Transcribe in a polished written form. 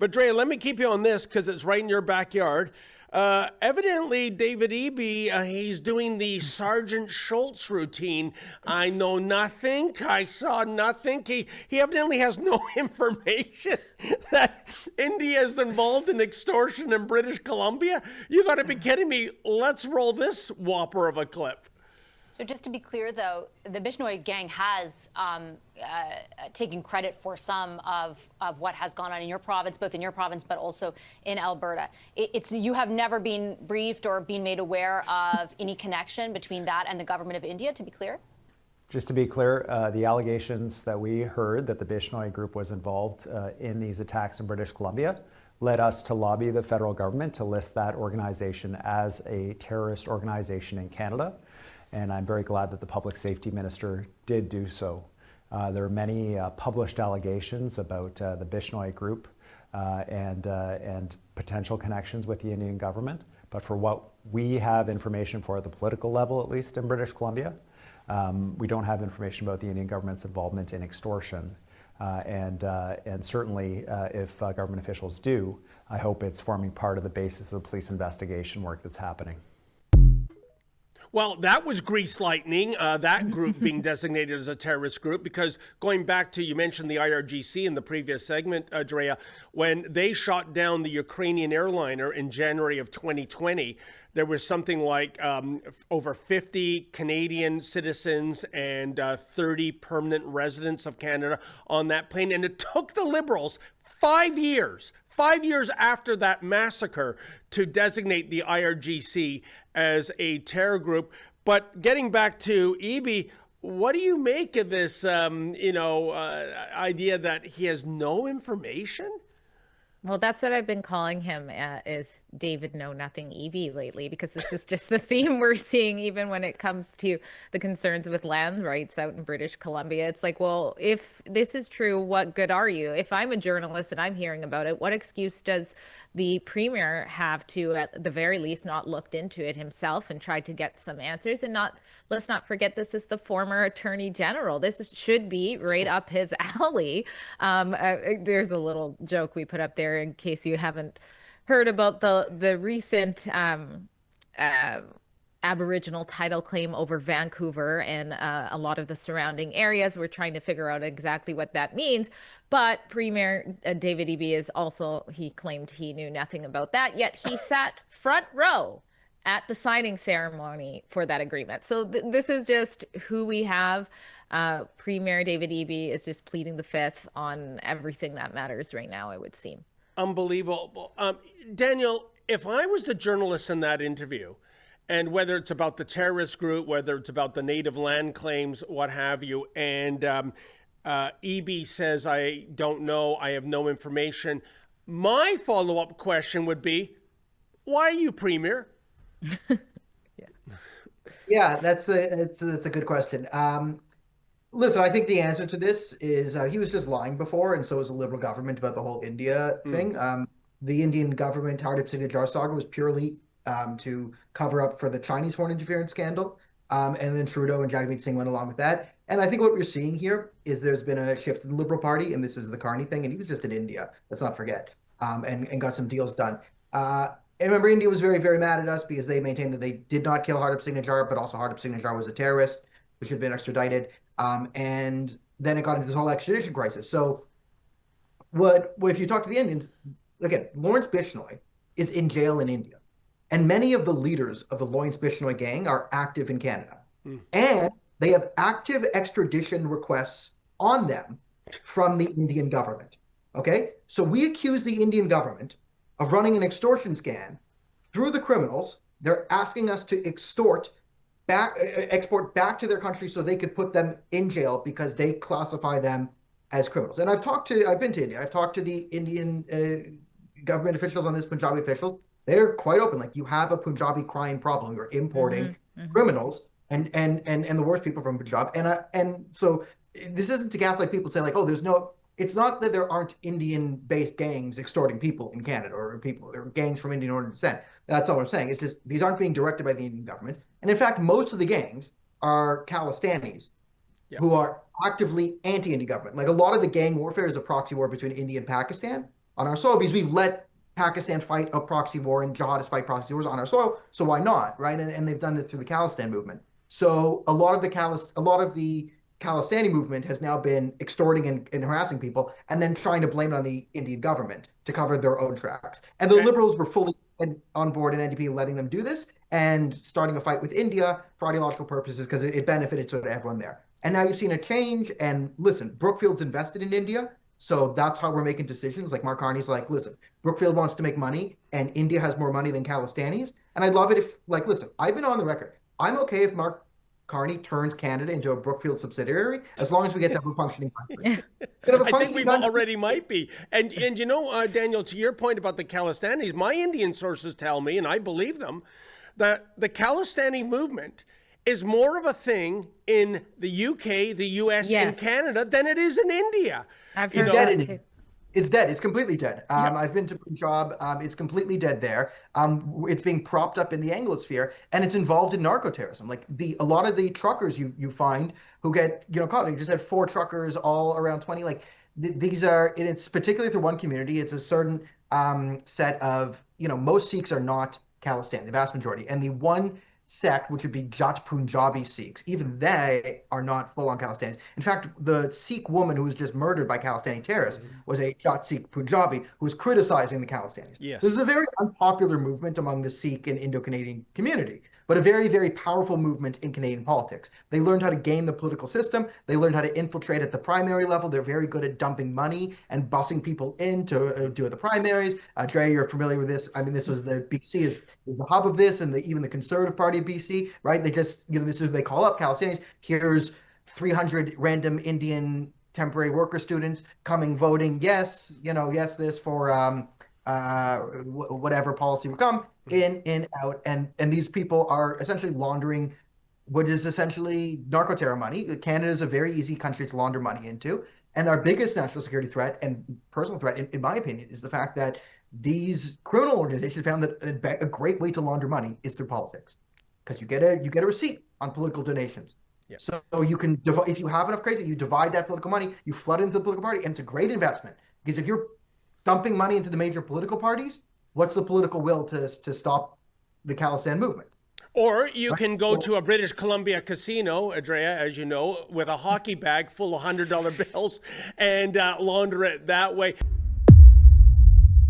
But Drea, let me keep you on this because it's right in your backyard. Evidently, David Eby, he's doing the Sergeant Schultz routine. I know nothing. I saw nothing. He evidently has no information that India is involved in extortion in British Columbia. You got to be kidding me. Let's roll this whopper of a clip. So just to be clear, though, the Bishnoi gang has taken credit for some of what has gone on in your province, both in your province but also in Alberta. You have never been briefed or been made aware of any connection between that and the government of India, to be clear? Just to be clear, the allegations that we heard that the Bishnoi group was involved in these attacks in British Columbia led us to lobby the federal government to list that organization as a terrorist organization in Canada. And I'm very glad that the public safety minister did do so. There are many published allegations about the Bishnoi group and potential connections with the Indian government. But for what we have information for at the political level, at least in British Columbia, we don't have information about the Indian government's involvement in extortion. And certainly, if government officials do, I hope it's forming part of the basis of the police investigation work that's happening. Well, that was grease lightning, that group being designated as a terrorist group, because going back to, you mentioned the IRGC in the previous segment, Drea, when they shot down the Ukrainian airliner in January of 2020, there was something like over 50 Canadian citizens and 30 permanent residents of Canada on that plane. And it took the Liberals 5 years after that massacre to designate the IRGC as a terror group. But getting back to Eby, what do you make of this, idea that he has no information? Well, that's what I've been calling him, is David Know Nothing Eby lately, because this is just the theme we're seeing even when it comes to the concerns with land rights out in British Columbia. It's like, well, if this is true, what good are you? If I'm a journalist and I'm hearing about it, what excuse does the Premier have to, at the very least, not looked into it himself and tried to get some answers? And let's not forget, this is the former Attorney General. This should be right up his alley. There's a little joke we put up there in case you haven't heard about the recent Aboriginal title claim over Vancouver and a lot of the surrounding areas. We're trying to figure out exactly what that means. But Premier David Eby he claimed he knew nothing about that, yet he sat front row at the signing ceremony for that agreement. So this is just who we have. Premier David Eby is just pleading the fifth on everything that matters right now, it would seem. Unbelievable. Daniel, if I was the journalist in that interview, and whether it's about the terrorist group, whether it's about the native land claims, what have you, and Eby says, I don't know, I have no information, my follow-up question would be, why are you Premier? Yeah, that's a good question. Listen, I think the answer to this is he was just lying before, and so was the Liberal government about the whole India thing. The Indian government hard-up signature saga was purely to cover up for the Chinese foreign interference scandal. And then Trudeau and Jagmeet Singh went along with that. And I think what we're seeing here is there's been a shift in the Liberal Party, and this is the Carney thing, and he was just in India, let's not forget, and got some deals done. And remember, India was very, very mad at us because they maintained that they did not kill Hardip Singh Nijjar, but also Hardip Singh Nijjar was a terrorist, which had been extradited. And then it got into this whole extradition crisis. So if you talk to the Indians, again, Lawrence Bishnoi is in jail in India. And many of the leaders of the Lawrence Bishnoi gang are active in Canada. And they have active extradition requests on them from the Indian government. Okay? So we accuse the Indian government of running an extortion scan through the criminals. They're asking us to export back to their country so they could put them in jail because they classify them as criminals. And I've been to India. I've talked to the Indian government officials on this, Punjabi officials. They're quite open. Like, you have a Punjabi crime problem. You're importing criminals and the worst people from Punjab. And so this isn't to gaslight people, say like, oh, it's not that there aren't Indian-based gangs extorting people in Canada or gangs from Indian origin descent. That's all I'm saying. It's just these aren't being directed by the Indian government. And in fact, most of the gangs are Khalistanis who are actively anti-Indian government. Like, a lot of the gang warfare is a proxy war between India and Pakistan. on our soil because we let Pakistan fight a proxy war and jihadists fight proxy wars on our soil. So why not, right? And they've done it through the Khalistan movement. So a lot of the Khalistani movement has now been extorting and harassing people and then trying to blame it on the Indian government to cover their own tracks. And the liberals were fully on board in NDP letting them do this and starting a fight with India for ideological purposes because it benefited sort of everyone there. And now you've seen a change. And listen, Brookfield's invested in India. So that's how we're making decisions. Like Mark Carney's like, listen, Brookfield wants to make money and India has more money than Khalistanis. And I'd love it if, like, listen, I've been on the record. I'm okay if Mark Carney turns Canada into a Brookfield subsidiary, as long as we get to have a functioning country. I think we already might be. And you know, Daniel, to your point about the Khalistanis, my Indian sources tell me, and I believe them, that the Khalistani movement is more of a thing in the UK, the US, and Canada than it is in India. I've heard that too. It's dead. It's completely dead. I've been to Punjab. It's completely dead there. It's being propped up in the Anglosphere, and it's involved in narco-terrorism. Like a lot of the truckers you find who get caught. They just had 4 truckers all around 20. Like these are. And it's particularly through one community. It's a certain set of most Sikhs are not Khalistan, the vast majority, and the one sect, which would be Jat Punjabi Sikhs, even they are not full-on Khalistanis. In fact, the Sikh woman who was just murdered by Khalistani terrorists was a Jat Sikh Punjabi who was criticizing the Khalistanis. Yes. This is a very unpopular movement among the Sikh and Indo-Canadian community, but a very, very powerful movement in Canadian politics. They learned how to game the political system. They learned how to infiltrate at the primary level. They're very good at dumping money and bussing people in to do the primaries. Dre, you're familiar with this. I mean, this was the BC is the hub of this, and even the Conservative Party of BC, right? They just, this is, they call up Khalistanis. Here's 300 random Indian temporary worker students coming voting, yes, this for whatever policy will come in, out. And these people are essentially laundering what is essentially narco-terror money. Canada is a very easy country to launder money into. And our biggest national security threat and personal threat, in my opinion, is the fact that these criminal organizations found that a great way to launder money is through politics. Because you get a receipt on political donations. Yep. So you can, if you have enough crazy, you divide that political money, you flood into the political party, and it's a great investment. Because if you're dumping money into the major political parties, what's the political will to stop the Khalistan movement? Or you can go to a British Columbia casino, Andrea, as you know, with a hockey bag full of $100 bills and launder it that way.